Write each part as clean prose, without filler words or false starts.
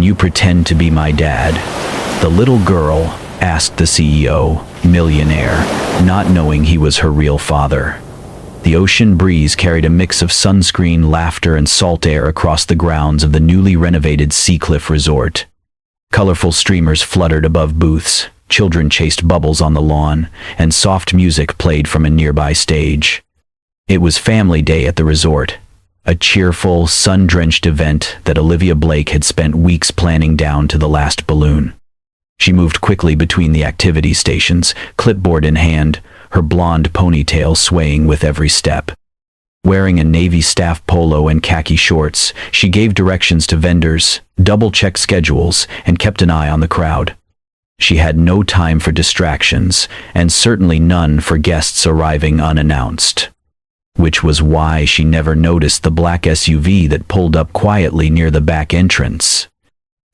Can you pretend to be my dad? The little girl asked the CEO, millionaire, not knowing he was her real father. The ocean breeze carried a mix of sunscreen, laughter, and salt air across the grounds of the newly renovated Seacliff Resort. Colorful streamers fluttered above booths, children chased bubbles on the lawn, and soft music played from a nearby stage. It was family day at the resort, a cheerful, sun-drenched event that Olivia Blake had spent weeks planning down to the last balloon. She moved quickly between the activity stations, clipboard in hand, her blonde ponytail swaying with every step. Wearing a navy staff polo and khaki shorts, she gave directions to vendors, double-checked schedules, and kept an eye on the crowd. She had no time for distractions, and certainly none for guests arriving unannounced. Which was why she never noticed the black SUV that pulled up quietly near the back entrance.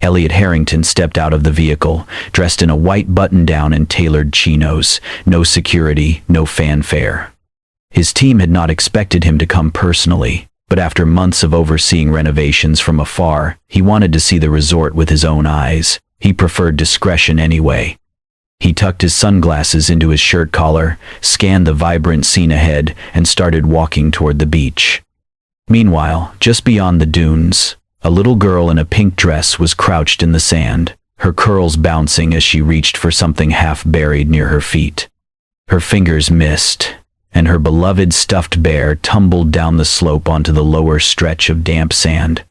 Elliot Harrington stepped out of the vehicle, dressed in a white button-down and tailored chinos, no security, no fanfare. His team had not expected him to come personally, but after months of overseeing renovations from afar, he wanted to see the resort with his own eyes. He preferred discretion anyway. He tucked his sunglasses into his shirt collar, scanned the vibrant scene ahead, and started walking toward the beach. Meanwhile, just beyond the dunes, a little girl in a pink dress was crouched in the sand, her curls bouncing as she reached for something half buried near her feet. Her fingers missed, and her beloved stuffed bear tumbled down the slope onto the lower stretch of damp sand.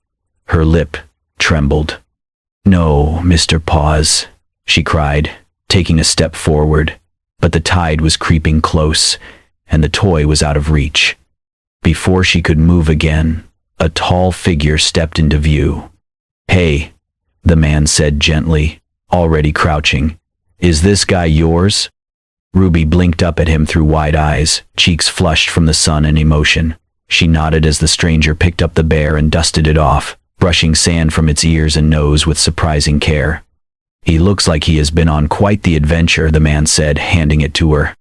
Her lip trembled. "No, Mr. Paws," she cried, taking a step forward, but the tide was creeping close, and the toy was out of reach. Before she could move again, a tall figure stepped into view. "Hey," the man said gently, already crouching. "Is this guy yours?" Ruby blinked up at him through wide eyes, cheeks flushed from the sun and emotion. She nodded as the stranger picked up the bear and dusted it off, brushing sand from its ears and nose with surprising care. "He looks like he has been on quite the adventure," the man said, handing it to her.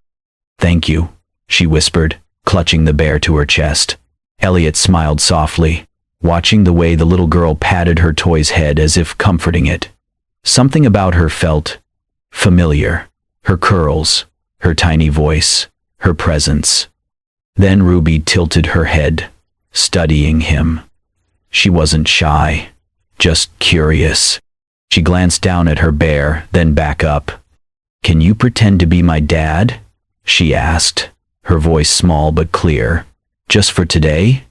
"Thank you," she whispered, clutching the bear to her chest. Elliot smiled softly, watching the way the little girl patted her toy's head as if comforting it. Something about her felt familiar. Her curls, her tiny voice, her presence. Then Ruby tilted her head, studying him. She wasn't shy, just curious. She glanced down at her bear, then back up. "Can you pretend to be my dad?" she asked, her voice small but clear. "Just for today?"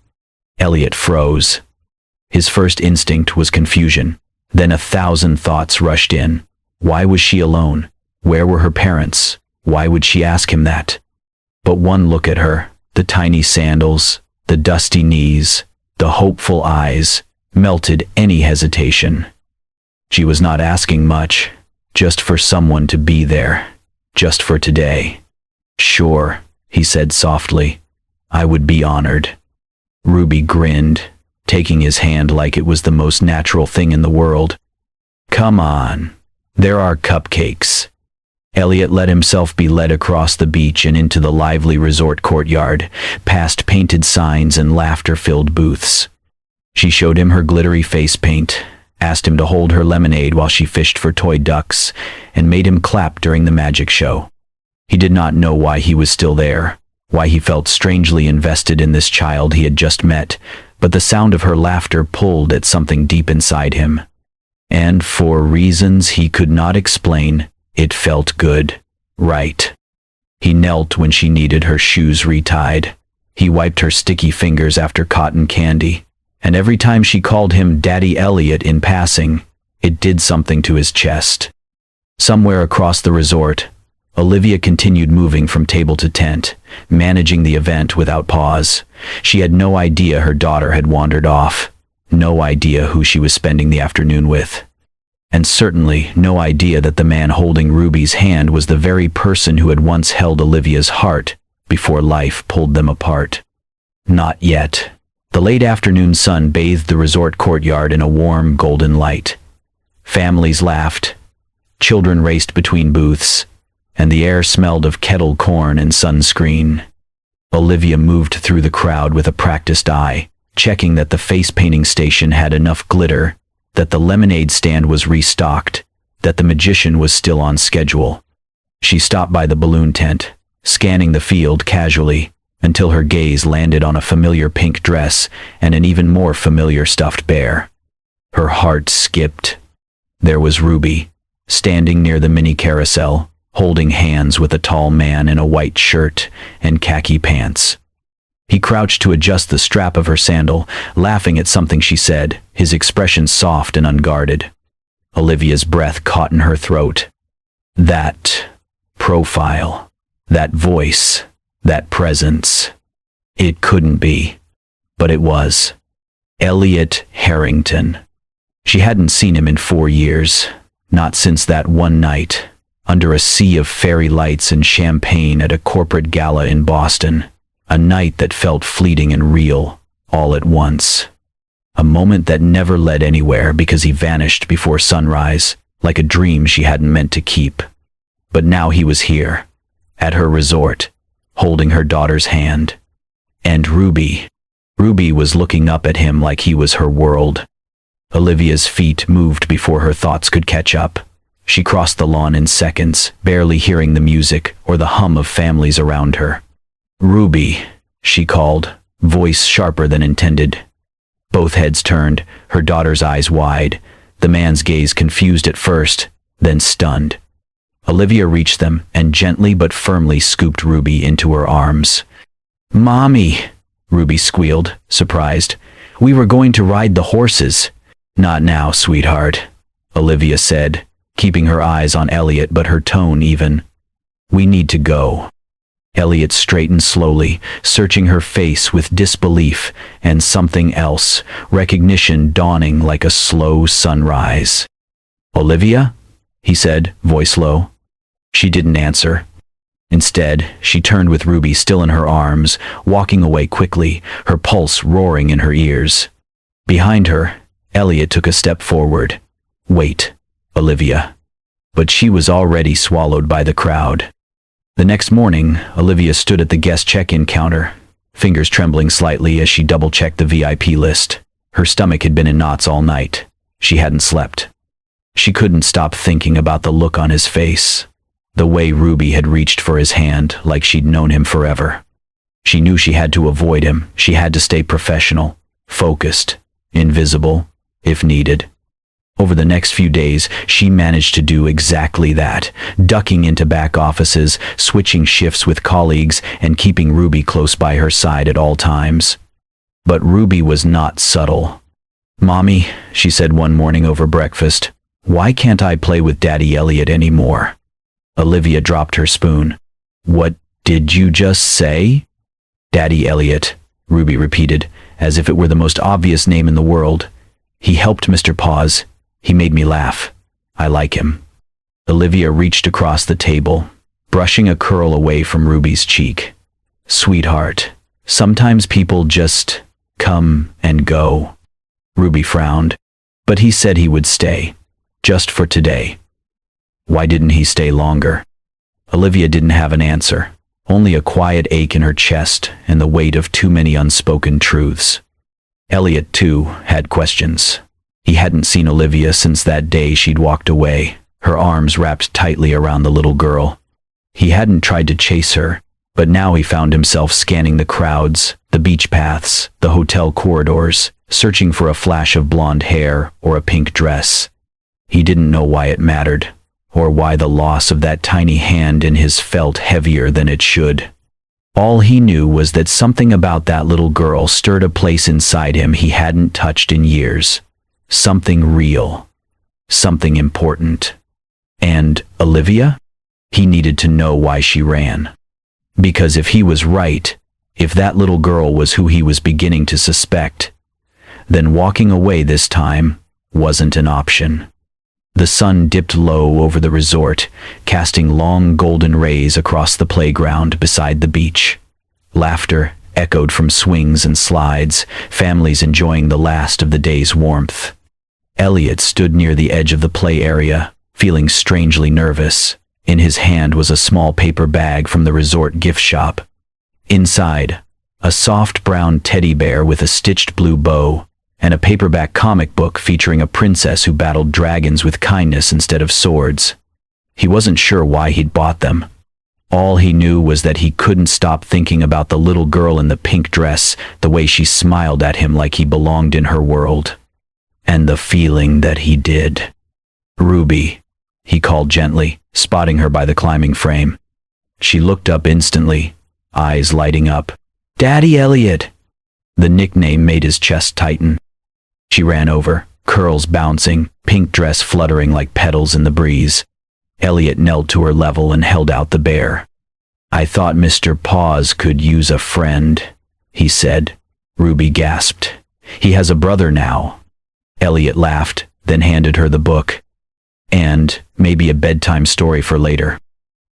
Elliot froze. His first instinct was confusion. Then 1,000 thoughts rushed in. Why was she alone? Where were her parents? Why would she ask him that? But one look at her, the tiny sandals, the dusty knees, the hopeful eyes, melted any hesitation. She was not asking much, just for someone to be there, just for today. "Sure," he said softly. "I would be honored." Ruby grinned, taking his hand like it was the most natural thing in the world. "Come on, there are cupcakes." Elliot let himself be led across the beach and into the lively resort courtyard, past painted signs and laughter-filled booths. She showed him her glittery face paint, asked him to hold her lemonade while she fished for toy ducks, and made him clap during the magic show. He did not know why he was still there, why he felt strangely invested in this child he had just met, but the sound of her laughter pulled at something deep inside him. And for reasons he could not explain, it felt good, right. He knelt when she needed her shoes retied. He wiped her sticky fingers after cotton candy, and every time she called him Daddy Elliot in passing, it did something to his chest. Somewhere across the resort, Olivia continued moving from table to tent, managing the event without pause. She had no idea her daughter had wandered off, no idea who she was spending the afternoon with, and certainly no idea that the man holding Ruby's hand was the very person who had once held Olivia's heart before life pulled them apart. Not yet. The late afternoon sun bathed the resort courtyard in a warm golden light. Families laughed, children raced between booths, and the air smelled of kettle corn and sunscreen. Olivia moved through the crowd with a practiced eye, checking that the face painting station had enough glitter, that the lemonade stand was restocked, that the magician was still on schedule. She stopped by the balloon tent, scanning the field casually, until her gaze landed on a familiar pink dress and an even more familiar stuffed bear. Her heart skipped. There was Ruby, standing near the mini carousel, holding hands with a tall man in a white shirt and khaki pants. He crouched to adjust the strap of her sandal, laughing at something she said, his expression soft and unguarded. Olivia's breath caught in her throat. That profile, that voice, that presence. It couldn't be. But it was. Elliot Harrington. She hadn't seen him in 4 years, not since that one night, under a sea of fairy lights and champagne at a corporate gala in Boston. A night that felt fleeting and real, all at once. A moment that never led anywhere because he vanished before sunrise, like a dream she hadn't meant to keep. But now he was here, at her resort, holding her daughter's hand. And Ruby was looking up at him like he was her world. Olivia's feet moved before her thoughts could catch up. She crossed the lawn in seconds, barely hearing the music or the hum of families around her. Ruby, she called, voice sharper than intended. Both heads turned, her daughter's eyes wide, the man's gaze confused at first, then stunned. Olivia reached them and gently but firmly scooped Ruby into her arms. "Mommy," Ruby squealed, surprised. "We were going to ride the horses." "Not now, sweetheart," Olivia said, keeping her eyes on Elliot but her tone even. "We need to go." Elliot straightened slowly, searching her face with disbelief and something else, recognition dawning like a slow sunrise. "Olivia?" he said, voice low. She didn't answer. Instead, she turned with Ruby still in her arms, walking away quickly, her pulse roaring in her ears. Behind her, Elliot took a step forward. "Wait, Olivia." But she was already swallowed by the crowd. The next morning, Olivia stood at the guest check-in counter, fingers trembling slightly as she double-checked the VIP list. Her stomach had been in knots all night. She hadn't slept. She couldn't stop thinking about the look on his face, the way Ruby had reached for his hand like she'd known him forever. She knew she had to avoid him. She had to stay professional, focused, invisible, if needed. Over the next few days, she managed to do exactly that, ducking into back offices, switching shifts with colleagues, and keeping Ruby close by her side at all times. But Ruby was not subtle. "Mommy," she said one morning over breakfast, "why can't I play with Daddy Elliot anymore?" Olivia dropped her spoon. "What did you just say?" "Daddy Elliot," Ruby repeated, as if it were the most obvious name in the world. "He helped Mr. Paws. He made me laugh. I like him." Olivia reached across the table, brushing a curl away from Ruby's cheek. "Sweetheart, sometimes people just come and go." Ruby frowned. "But he said he would stay, just for today." "Why didn't he stay longer?" Olivia didn't have an answer, only a quiet ache in her chest and the weight of too many unspoken truths. Elliot, too, had questions. He hadn't seen Olivia since that day she'd walked away, her arms wrapped tightly around the little girl. He hadn't tried to chase her, but now he found himself scanning the crowds, the beach paths, the hotel corridors, searching for a flash of blonde hair or a pink dress. He didn't know why it mattered, or why the loss of that tiny hand in his felt heavier than it should. All he knew was that something about that little girl stirred a place inside him he hadn't touched in years. Something real. Something important. And Olivia? He needed to know why she ran. Because if he was right, if that little girl was who he was beginning to suspect, then walking away this time wasn't an option. The sun dipped low over the resort, casting long golden rays across the playground beside the beach. Laughter echoed from swings and slides, families enjoying the last of the day's warmth. Elliot stood near the edge of the play area, feeling strangely nervous. In his hand was a small paper bag from the resort gift shop. Inside, a soft brown teddy bear with a stitched blue bow and a paperback comic book featuring a princess who battled dragons with kindness instead of swords. He wasn't sure why he'd bought them. All he knew was that he couldn't stop thinking about the little girl in the pink dress, the way she smiled at him like he belonged in her world. And the feeling that he did. "Ruby," he called gently, spotting her by the climbing frame. She looked up instantly, eyes lighting up. "Daddy Elliot!" The nickname made his chest tighten. She ran over, curls bouncing, pink dress fluttering like petals in the breeze. Elliot knelt to her level and held out the bear. "I thought Mr. Paws could use a friend," he said. Ruby gasped. "He has a brother now." Elliot laughed, then handed her the book. "And maybe a bedtime story for later."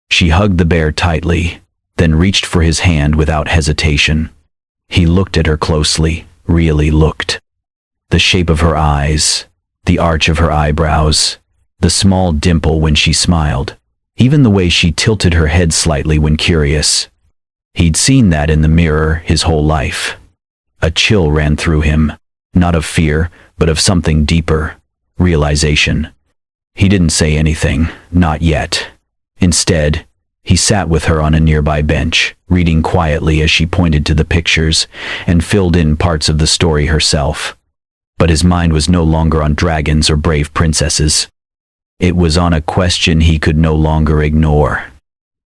She hugged the bear tightly, then reached for his hand without hesitation. He looked at her closely, really looked. The shape of her eyes, the arch of her eyebrows, the small dimple when she smiled, even the way she tilted her head slightly when curious. He'd seen that in the mirror his whole life. A chill ran through him, not of fear, but of something deeper, realization. He didn't say anything, not yet. Instead, he sat with her on a nearby bench, reading quietly as she pointed to the pictures and filled in parts of the story herself. But his mind was no longer on dragons or brave princesses. It was on a question he could no longer ignore.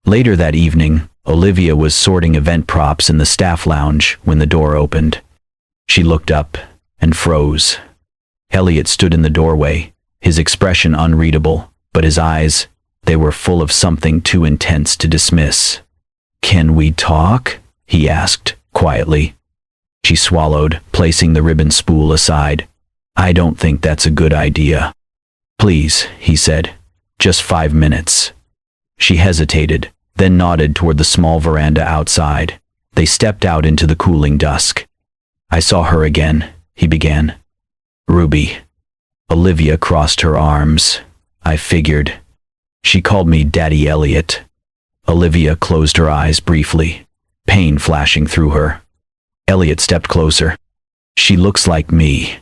Later that evening, Olivia was sorting event props in the staff lounge when the door opened. She looked up and froze. Elliot stood in the doorway, his expression unreadable, but his eyes, they were full of something too intense to dismiss. "Can we talk?" he asked, quietly. She swallowed, placing the ribbon spool aside. "I don't think that's a good idea." "Please," he said, "just 5 minutes." She hesitated, then nodded toward the small veranda outside. They stepped out into the cooling dusk. "I saw her again," he began. "Ruby." Olivia crossed her arms. "I figured." "She called me Daddy Elliot." Olivia closed her eyes briefly, pain flashing through her. Elliot stepped closer. "She looks like me."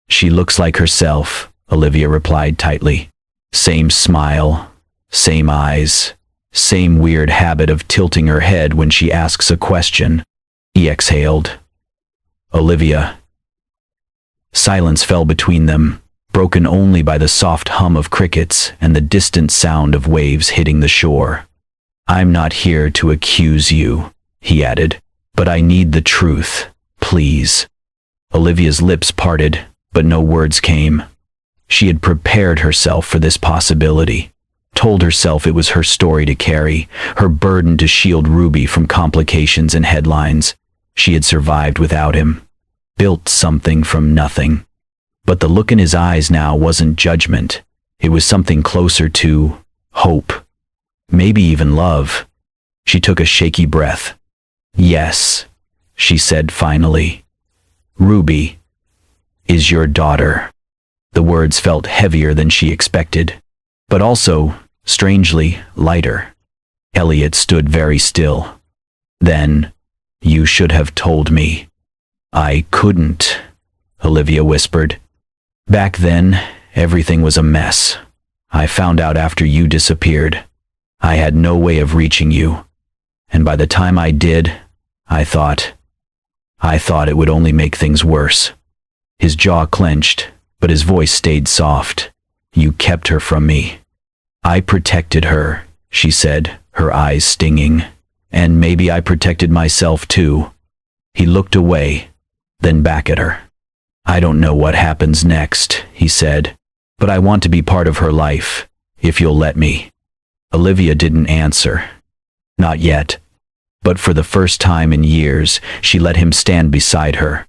"She looks like herself," Olivia replied tightly. "Same smile, same eyes, same weird habit of tilting her head when she asks a question." He exhaled. "Olivia." Silence fell between them, broken only by the soft hum of crickets and the distant sound of waves hitting the shore. "I'm not here to accuse you," he added, "but I need the truth, please." Olivia's lips parted, but no words came. She had prepared herself for this possibility, told herself it was her story to carry, her burden to shield Ruby from complications and headlines. She had survived without him, built something from nothing. But the look in his eyes now wasn't judgment. It was something closer to hope, maybe even love. She took a shaky breath. "Yes," she said finally. "Ruby is your daughter." The words felt heavier than she expected, but also, strangely, lighter. Elliot stood very still. Then, "You should have told me." "I couldn't," Olivia whispered. "Back then, everything was a mess. I found out after you disappeared. I had no way of reaching you. And by the time I did, I thought it would only make things worse." His jaw clenched, but his voice stayed soft. "You kept her from me." "I protected her," she said, her eyes stinging. "And maybe I protected myself too." He looked away, then back at her. "I don't know what happens next," he said, "but I want to be part of her life, if you'll let me." Olivia didn't answer. Not yet. But for the first time in years, she let him stand beside her.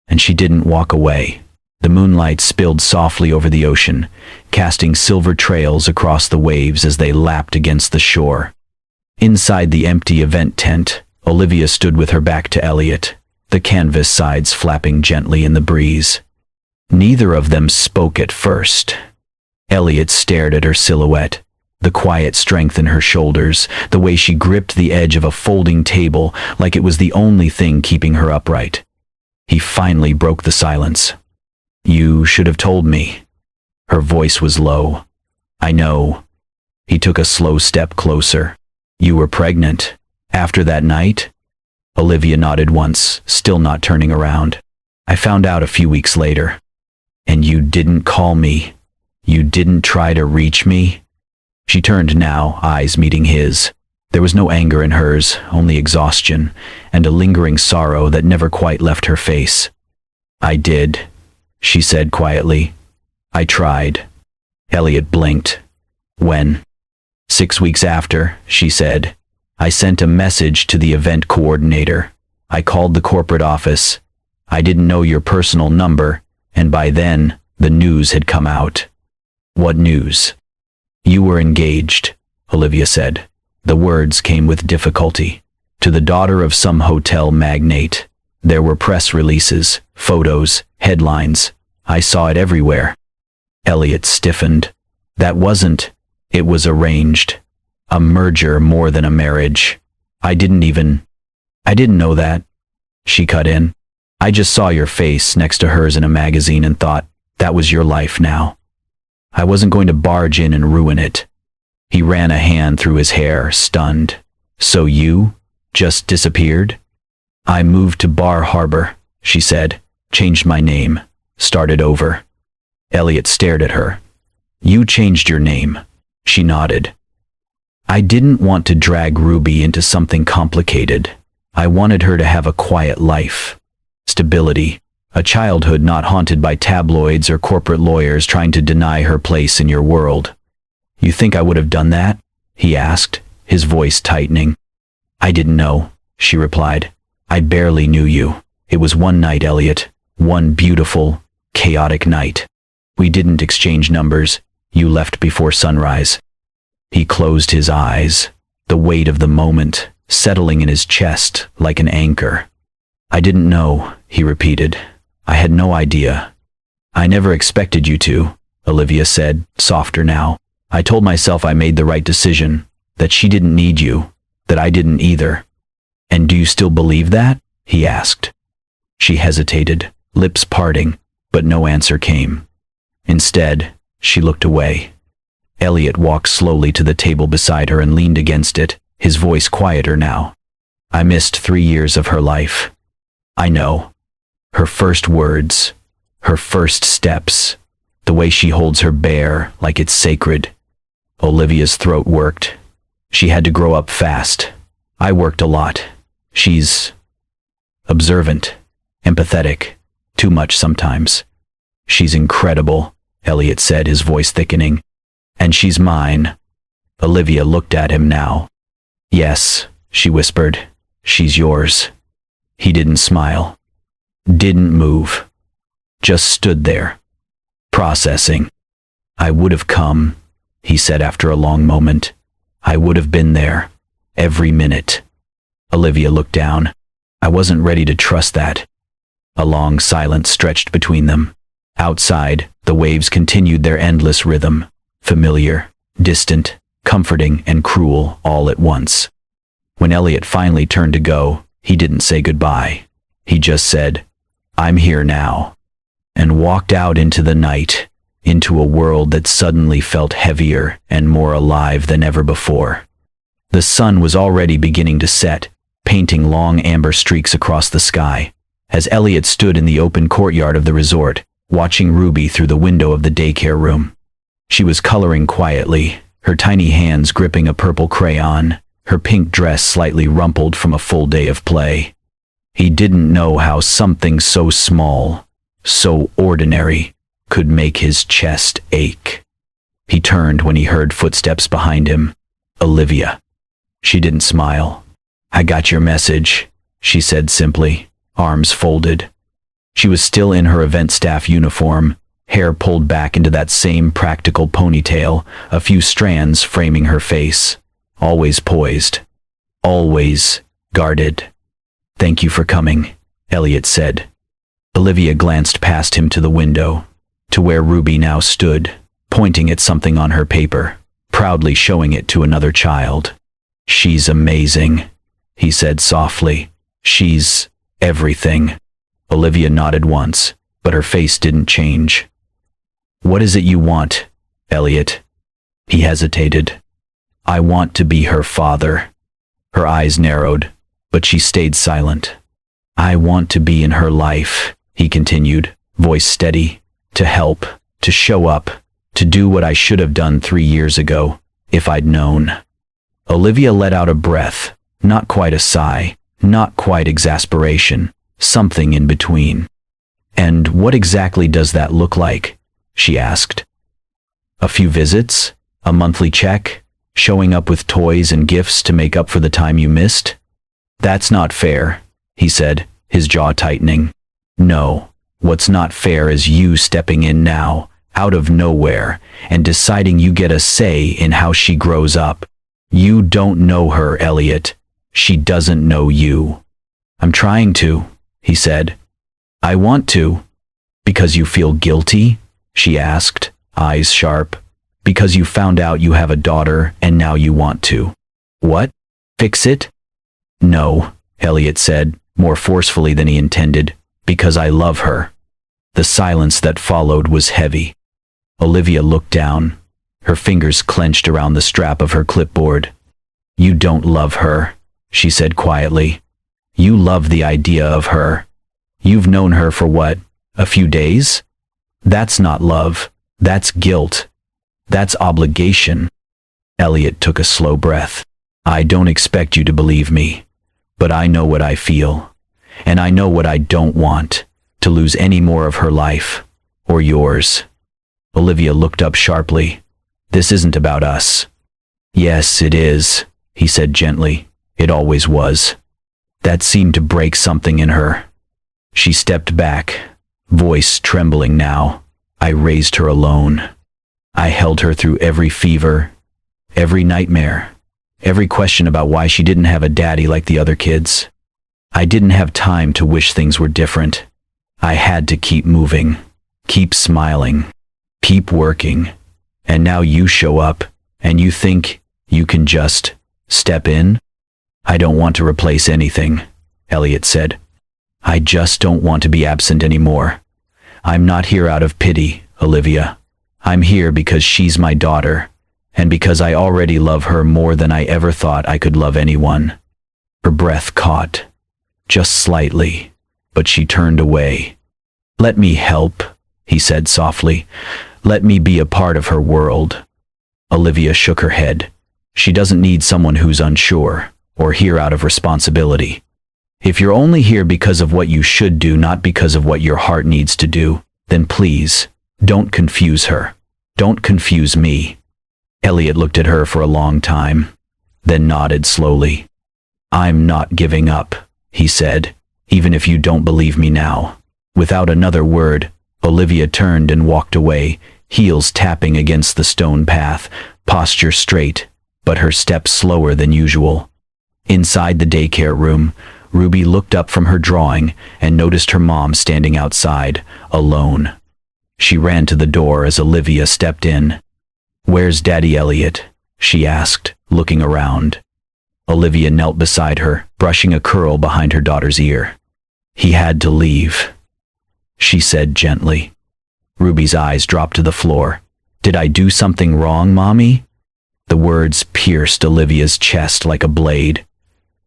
And she didn't walk away. The moonlight spilled softly over the ocean, casting silver trails across the waves as they lapped against the shore. Inside the empty event tent, Olivia stood with her back to Elliot, the canvas sides flapping gently in the breeze. Neither of them spoke at first. Elliot stared at her silhouette, the quiet strength in her shoulders, the way she gripped the edge of a folding table like it was the only thing keeping her upright. He finally broke the silence. You should have told me. Her voice was low. I know. He took a slow step closer. You were pregnant. After that night? Olivia nodded once, still not turning around. I found out a few weeks later. And you didn't call me. You didn't try to reach me? She turned now, eyes meeting his. There was no anger in hers, only exhaustion, and a lingering sorrow that never quite left her face. I did, she said quietly. I tried. Elliot blinked. When? 6 weeks after, she said. I sent a message to the event coordinator. I called the corporate office. I didn't know your personal number, and by then, the news had come out. What news? You were engaged, Olivia said. The words came with difficulty. To the daughter of some hotel magnate. There were press releases, photos, headlines. I saw it everywhere. Elliot stiffened. That wasn't. It was arranged. A merger more than a marriage. I didn't know that. She cut in. I just saw your face next to hers in a magazine and thought, that was your life now. I wasn't going to barge in and ruin it. He ran a hand through his hair, stunned. So you just disappeared? I moved to Bar Harbor, she said, changed my name, started over. Elliot stared at her. You changed your name. She nodded. I didn't want to drag Ruby into something complicated. I wanted her to have a quiet life. Stability. A childhood not haunted by tabloids or corporate lawyers trying to deny her place in your world. You think I would have done that? He asked, his voice tightening. I didn't know, she replied. I barely knew you. It was one night, Elliot. One beautiful, chaotic night. We didn't exchange numbers. You left before sunrise. He closed his eyes, the weight of the moment settling in his chest like an anchor. I didn't know, he repeated. I had no idea. I never expected you to, Olivia said, softer now. I told myself I made the right decision, that she didn't need you, that I didn't either. And do you still believe that? He asked. She hesitated, lips parting, but no answer came. Instead, she looked away. Elliot walked slowly to the table beside her and leaned against it, his voice quieter now. I missed 3 years of her life. I know. Her first words, her first steps, the way she holds her bear like it's sacred. Olivia's throat worked. She had to grow up fast. I worked a lot. She's observant, empathetic, too much sometimes. She's incredible, Elliot said, his voice thickening. And she's mine. Olivia looked at him now. Yes, she whispered. She's yours. He didn't smile. Didn't move. Just stood there. Processing. I would have come, he said after a long moment. I would have been there. Every minute. Olivia looked down. I wasn't ready to trust that. A long silence stretched between them. Outside, the waves continued their endless rhythm. Familiar, distant, comforting, and cruel all at once. When Elliot finally turned to go, he didn't say goodbye. He just said, I'm here now, and walked out into the night, into a world that suddenly felt heavier and more alive than ever before. The sun was already beginning to set, painting long amber streaks across the sky, as Elliot stood in the open courtyard of the resort, watching Ruby through the window of the daycare room. She was coloring quietly, her tiny hands gripping a purple crayon, her pink dress slightly rumpled from a full day of play. He didn't know how something so small, so ordinary, could make his chest ache. He turned when he heard footsteps behind him. Olivia. She didn't smile. I got your message, she said simply, arms folded. She was still in her event staff uniform, hair pulled back into that same practical ponytail, a few strands framing her face. Always poised. Always guarded. Thank you for coming, Elliot said. Olivia glanced past him to the window, to where Ruby now stood, pointing at something on her paper, proudly showing it to another child. She's amazing, he said softly. She's everything. Olivia nodded once, but her face didn't change. "What is it you want, Elliot?" He hesitated. "I want to be her father." Her eyes narrowed, but she stayed silent. "I want to be in her life," he continued, voice steady, "to help, to show up, to do what I should have done 3 years ago, if I'd known." Olivia let out a breath, not quite a sigh, not quite exasperation, something in between. "And what exactly does that look like?" she asked. "A few visits? A monthly check? Showing up with toys and gifts to make up for the time you missed?" "That's not fair," he said, his jaw tightening. "No, what's not fair is you stepping in now, out of nowhere, and deciding you get a say in how she grows up. You don't know her, Elliot. She doesn't know you." "I'm trying to," he said. "I want to." "Because you feel guilty?" she asked, eyes sharp. "Because you found out you have a daughter and now you want to. What? Fix it?" "No," Elliot said, more forcefully than he intended, "because I love her." The silence that followed was heavy. Olivia looked down, her fingers clenched around the strap of her clipboard. "You don't love her," she said quietly. "You love the idea of her. You've known her for what, a few days? That's not love, that's guilt. That's obligation." Elliot took a slow breath. "I don't expect you to believe me, but I know what I feel, and I know what I don't want, to lose any more of her life, or yours." Olivia looked up sharply. "This isn't about us." "Yes, it is," he said gently. "It always was." That seemed to break something in her. She stepped back, voice trembling now. "I raised her alone. I held her through every fever, every nightmare, every question about why she didn't have a daddy like the other kids. I didn't have time to wish things were different. I had to keep moving, keep smiling, keep working. And now you show up, and you think you can just step in?" "I don't want to replace anything," Elliot said. "I just don't want to be absent anymore. I'm not here out of pity, Olivia. I'm here because she's my daughter, and because I already love her more than I ever thought I could love anyone." Her breath caught, just slightly, but she turned away. "Let me help," he said softly. "Let me be a part of her world." Olivia shook her head. "She doesn't need someone who's unsure, or here out of responsibility. If you're only here because of what you should do, not because of what your heart needs to do, then please, don't confuse her. Don't confuse me." Elliot looked at her for a long time, then nodded slowly. "I'm not giving up," he said, "even if you don't believe me now." Without another word, Olivia turned and walked away, heels tapping against the stone path, posture straight, but her steps slower than usual. Inside the daycare room, Ruby looked up from her drawing and noticed her mom standing outside, alone. She ran to the door as Olivia stepped in. "Where's Daddy Elliot?" she asked, looking around. Olivia knelt beside her, brushing a curl behind her daughter's ear. "He had to leave," she said gently. Ruby's eyes dropped to the floor. "Did I do something wrong, Mommy?" The words pierced Olivia's chest like a blade.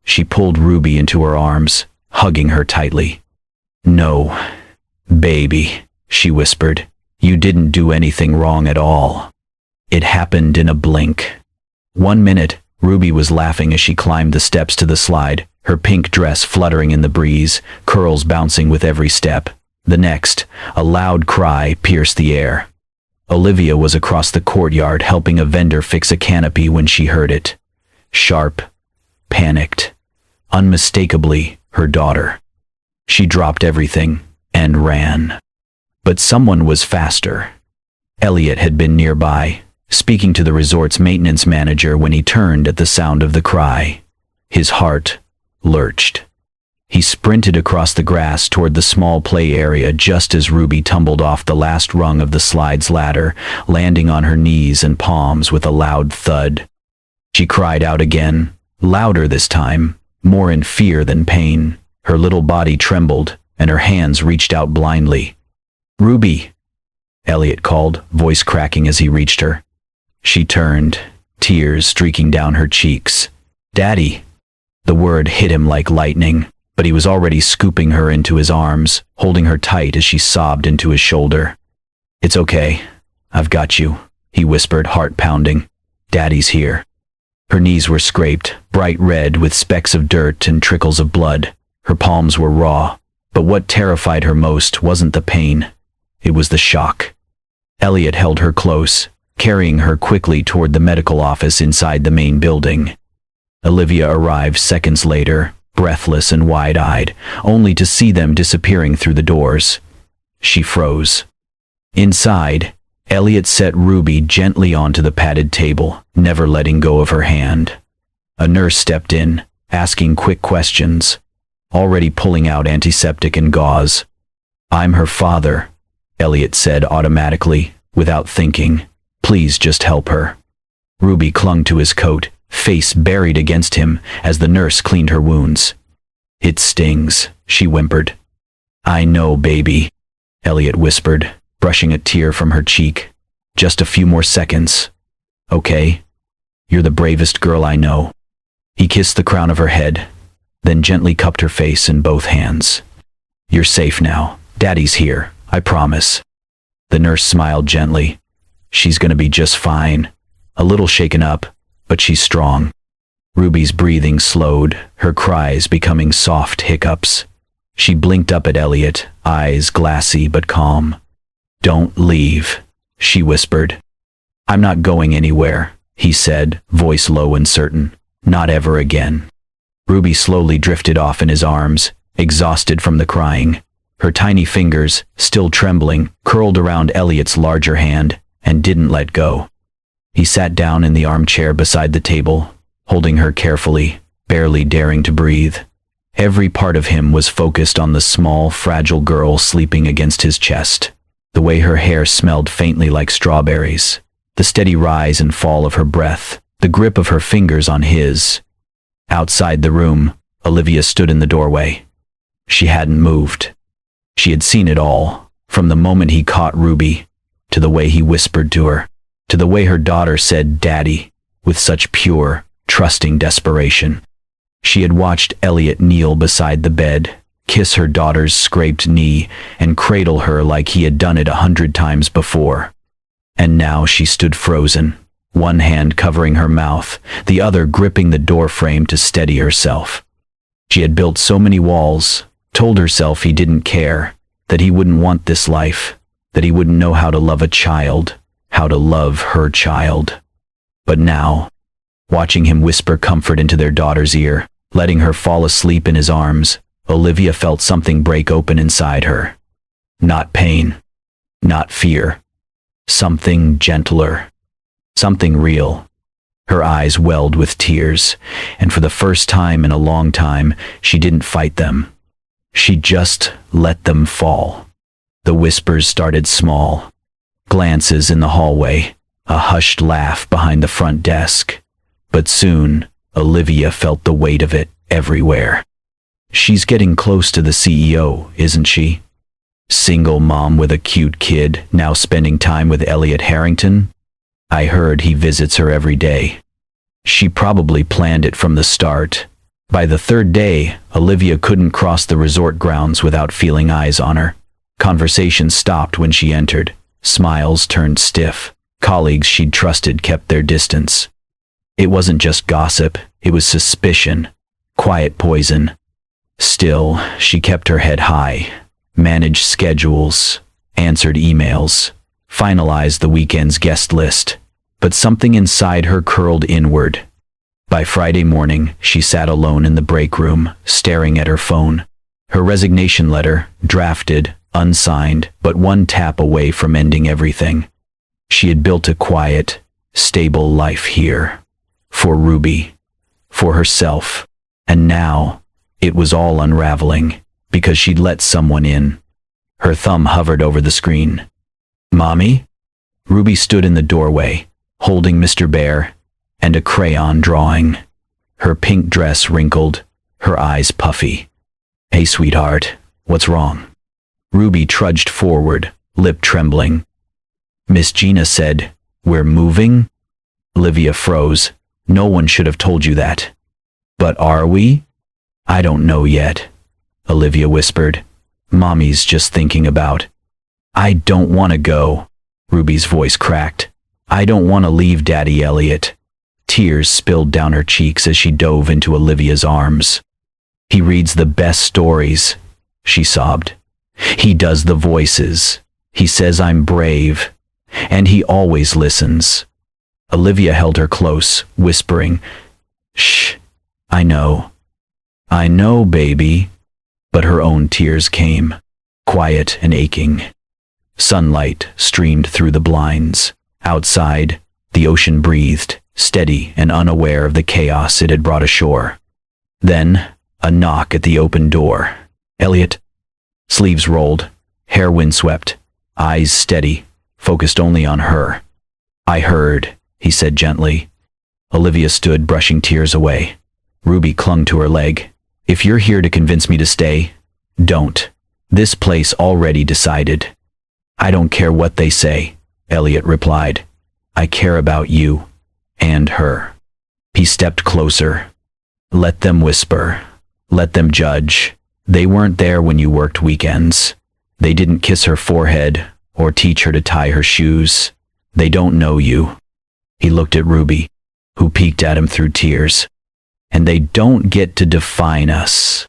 She pulled Ruby into her arms, hugging her tightly. "No, baby," she whispered. "You didn't do anything wrong at all." It happened in a blink. 1 minute, Ruby was laughing as she climbed the steps to the slide, her pink dress fluttering in the breeze, curls bouncing with every step. The next, a loud cry pierced the air. Olivia was across the courtyard helping a vendor fix a canopy when she heard it. Sharp, panicked, unmistakably her daughter. She dropped everything and ran. But someone was faster. Elliot had been nearby, speaking to the resort's maintenance manager when he turned at the sound of the cry. His heart lurched. He sprinted across the grass toward the small play area just as Ruby tumbled off the last rung of the slide's ladder, landing on her knees and palms with a loud thud. She cried out again, louder this time, more in fear than pain. Her little body trembled, and her hands reached out blindly. Ruby, Elliot called, voice cracking as he reached her. She turned, tears streaking down her cheeks. Daddy! The word hit him like lightning, but he was already scooping her into his arms, holding her tight as she sobbed into his shoulder. It's okay. I've got you, he whispered, heart pounding. Daddy's here. Her knees were scraped, bright red with specks of dirt and trickles of blood. Her palms were raw, but what terrified her most wasn't the pain. It was the shock. Elliot held her close, carrying her quickly toward the medical office inside the main building. Olivia arrived seconds later, breathless and wide-eyed, only to see them disappearing through the doors. She froze. Inside, Elliot set Ruby gently onto the padded table, never letting go of her hand. A nurse stepped in, asking quick questions, already pulling out antiseptic and gauze. I'm her father, Elliot said automatically, without thinking. Please just help her. Ruby clung to his coat, face buried against him, as the nurse cleaned her wounds. It stings, she whimpered. I know, baby, Elliot whispered, brushing a tear from her cheek. Just a few more seconds. Okay? You're the bravest girl I know. He kissed the crown of her head, then gently cupped her face in both hands. You're safe now. Daddy's here, I promise. The nurse smiled gently. She's gonna be just fine. A little shaken up, but she's strong. Ruby's breathing slowed, her cries becoming soft hiccups. She blinked up at Elliot, eyes glassy but calm. Don't leave, she whispered. I'm not going anywhere, he said, voice low and certain. Not ever again. Ruby slowly drifted off in his arms, exhausted from the crying. Her tiny fingers, still trembling, curled around Elliot's larger hand and didn't let go. He sat down in the armchair beside the table, holding her carefully, barely daring to breathe. Every part of him was focused on the small, fragile girl sleeping against his chest. The way her hair smelled faintly like strawberries, the steady rise and fall of her breath, the grip of her fingers on his. Outside the room, Olivia stood in the doorway. She hadn't moved. She had seen it all, from the moment he caught Ruby, to the way he whispered to her, to the way her daughter said "Daddy," with such pure, trusting desperation. She had watched Elliot kneel beside the bed, kiss her daughter's scraped knee, and cradle her like he had done it 100 times before. And now she stood frozen, one hand covering her mouth, the other gripping the doorframe to steady herself. She had built so many walls, told herself he didn't care, that he wouldn't want this life, that he wouldn't know how to love a child, how to love her child. But now, watching him whisper comfort into their daughter's ear, letting her fall asleep in his arms, Olivia felt something break open inside her. Not pain, not fear. Something gentler. Something real. Her eyes welled with tears, and for the first time in a long time, she didn't fight them. She just let them fall. The whispers started small. Glances in the hallway, a hushed laugh behind the front desk. But soon, Olivia felt the weight of it everywhere. She's getting close to the CEO, isn't she? Single mom with a cute kid, now spending time with Elliot Harrington? I heard he visits her every day. She probably planned it from the start. By the third day, Olivia couldn't cross the resort grounds without feeling eyes on her. Conversation stopped when she entered. Smiles turned stiff. Colleagues she'd trusted kept their distance. It wasn't just gossip, it was suspicion. Quiet poison. Still, she kept her head high, managed schedules, answered emails, finalized the weekend's guest list, but something inside her curled inward. By Friday morning, she sat alone in the break room, staring at her phone. Her resignation letter, drafted, unsigned, but one tap away from ending everything. She had built a quiet, stable life here. For Ruby. For herself. And now, it was all unraveling, because she'd let someone in. Her thumb hovered over the screen. Mommy? Ruby stood in the doorway, holding Mr. Bear and a crayon drawing. Her pink dress wrinkled, her eyes puffy. Hey, sweetheart, what's wrong? Ruby trudged forward, lip trembling. Miss Gina said, "We're moving?" Olivia froze. "No one should have told you that." "But are we?" "I don't know yet," Olivia whispered. "Mommy's just thinking about." "I don't want to go," Ruby's voice cracked. "I don't want to leave Daddy Elliot." Tears spilled down her cheeks as she dove into Olivia's arms. "He reads the best stories," she sobbed. "He does the voices. He says I'm brave. And he always listens." Olivia held her close, whispering, "Shh, I know. I know, baby." But her own tears came, quiet and aching. Sunlight streamed through the blinds. Outside, the ocean breathed, steady and unaware of the chaos it had brought ashore. Then, a knock at the open door. "Elliot." Sleeves rolled, hair windswept, eyes steady, focused only on her. "I heard," he said gently. Olivia stood, brushing tears away. Ruby clung to her leg. "If you're here to convince me to stay, don't. This place already decided." "I don't care what they say," Elliot replied. "I care about you and her." He stepped closer. "Let them whisper. Let them judge. They weren't there when you worked weekends. They didn't kiss her forehead or teach her to tie her shoes. They don't know you." He looked at Ruby, who peeked at him through tears. "And they don't get to define us."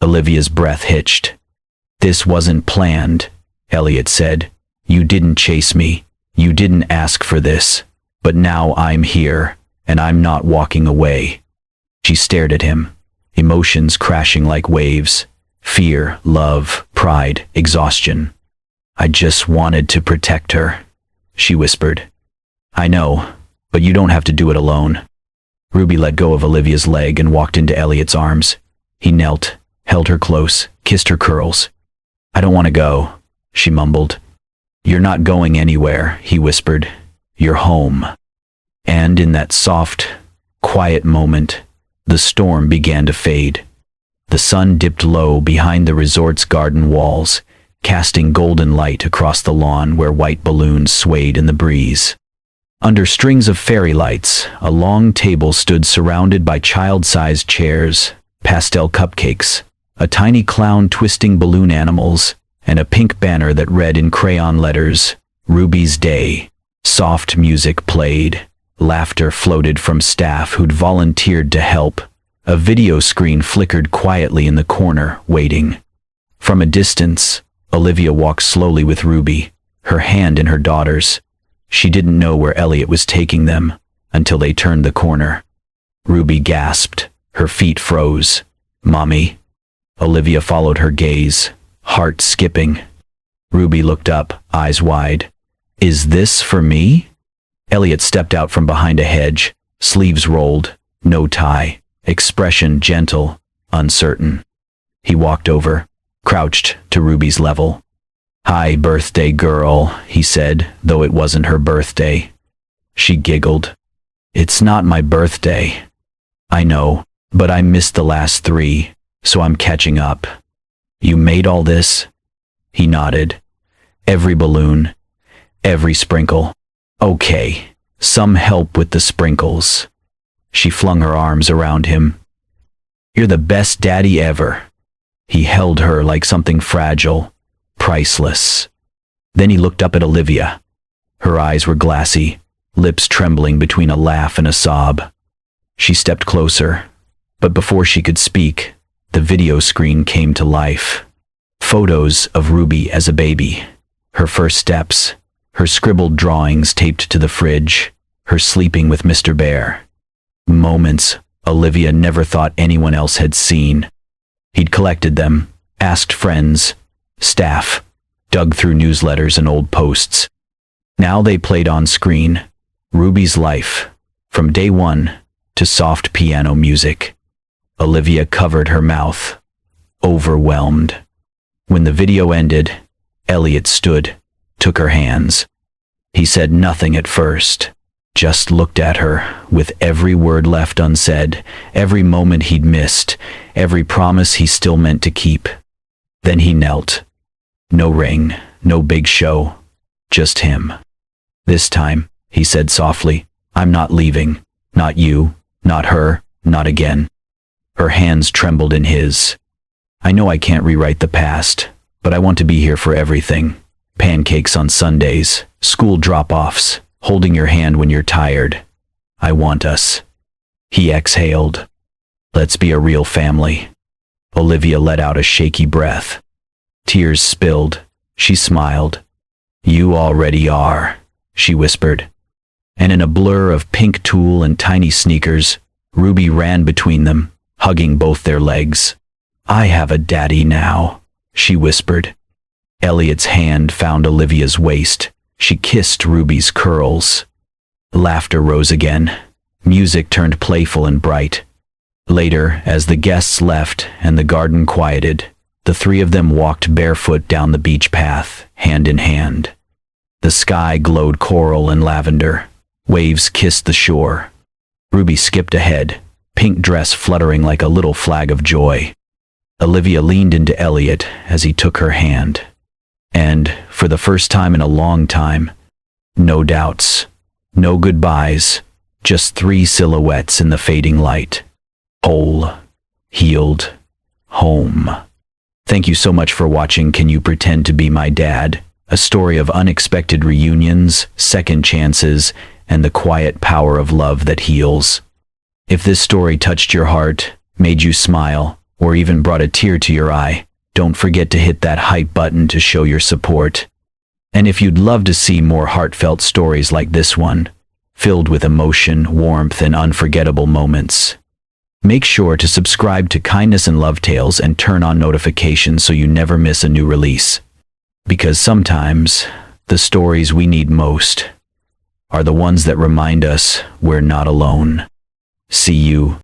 Olivia's breath hitched. "This wasn't planned," Elliot said. "You didn't chase me. You didn't ask for this. But now I'm here, and I'm not walking away." She stared at him, emotions crashing like waves. Fear, love, pride, exhaustion. "I just wanted to protect her," she whispered. "I know, but you don't have to do it alone." Ruby let go of Olivia's leg and walked into Elliot's arms. He knelt, held her close, kissed her curls. "I don't want to go," she mumbled. "You're not going anywhere," he whispered. "You're home." And in that soft, quiet moment, the storm began to fade. The sun dipped low behind the resort's garden walls, casting golden light across the lawn where white balloons swayed in the breeze. Under strings of fairy lights, a long table stood surrounded by child-sized chairs, pastel cupcakes, a tiny clown twisting balloon animals, and a pink banner that read in crayon letters, "Ruby's Day." Soft music played. Laughter floated from staff who'd volunteered to help. A video screen flickered quietly in the corner, waiting. From a distance, Olivia walked slowly with Ruby, her hand in her daughter's. She didn't know where Elliot was taking them until they turned the corner. Ruby gasped. Her feet froze. "Mommy." Olivia followed her gaze, heart skipping. Ruby looked up, eyes wide. "Is this for me?" Elliot stepped out from behind a hedge, sleeves rolled, no tie, expression gentle, uncertain. He walked over, crouched to Ruby's level. "Hi, birthday girl," he said, though it wasn't her birthday. She giggled. "It's not my birthday." "I know, but I missed the last 3, so I'm catching up." "You made all this?" He nodded. "Every balloon, every sprinkle." "Okay, some help with the sprinkles." She flung her arms around him. "You're the best daddy ever." He held her like something fragile, priceless. Then he looked up at Olivia. Her eyes were glassy, lips trembling between a laugh and a sob. She stepped closer, but before she could speak, the video screen came to life. Photos of Ruby as a baby, her first steps, her scribbled drawings taped to the fridge, her sleeping with Mr. Bear. Moments Olivia never thought anyone else had seen. He'd collected them, asked friends, staff, dug through newsletters and old posts. Now they played on screen, Ruby's life, from day one to soft piano music. Olivia covered her mouth, overwhelmed. When the video ended, Elliot stood, took her hands. He said nothing at first, just looked at her, with every word left unsaid, every moment he'd missed, every promise he still meant to keep. Then he knelt. No ring, No big show. Just him. This time, he said softly, I'm not leaving. Not you, not her, not again. Her hands trembled in his. I know I can't rewrite the past, but I want to be here for everything. Pancakes on Sundays, school drop-offs, holding your hand when you're tired. I want us. He exhaled. Let's be a real family. Olivia let out a shaky breath. Tears spilled. She smiled. You already are, she whispered. And in a blur of pink tulle and tiny sneakers, Ruby ran between them, hugging both their legs. I have a daddy now, she whispered. Elliot's hand found Olivia's waist. She kissed Ruby's curls. Laughter rose again. Music turned playful and bright. Later, as the guests left and the garden quieted, the three of them walked barefoot down the beach path, hand in hand. The sky glowed coral and lavender. Waves kissed the shore. Ruby skipped ahead, pink dress fluttering like a little flag of joy. Olivia leaned into Elliot as he took her hand. And, for the first time in a long time, no doubts, no goodbyes, just three silhouettes in the fading light. Whole, healed, home. Thank you so much for watching Can You Pretend to Be My Dad? A story of unexpected reunions, second chances, and the quiet power of love that heals. If this story touched your heart, made you smile, or even brought a tear to your eye, don't forget to hit that hype button to show your support. And if you'd love to see more heartfelt stories like this one, filled with emotion, warmth, and unforgettable moments, make sure to subscribe to Kindness and Love Tales and turn on notifications so you never miss a new release. Because sometimes, the stories we need most are the ones that remind us we're not alone. See you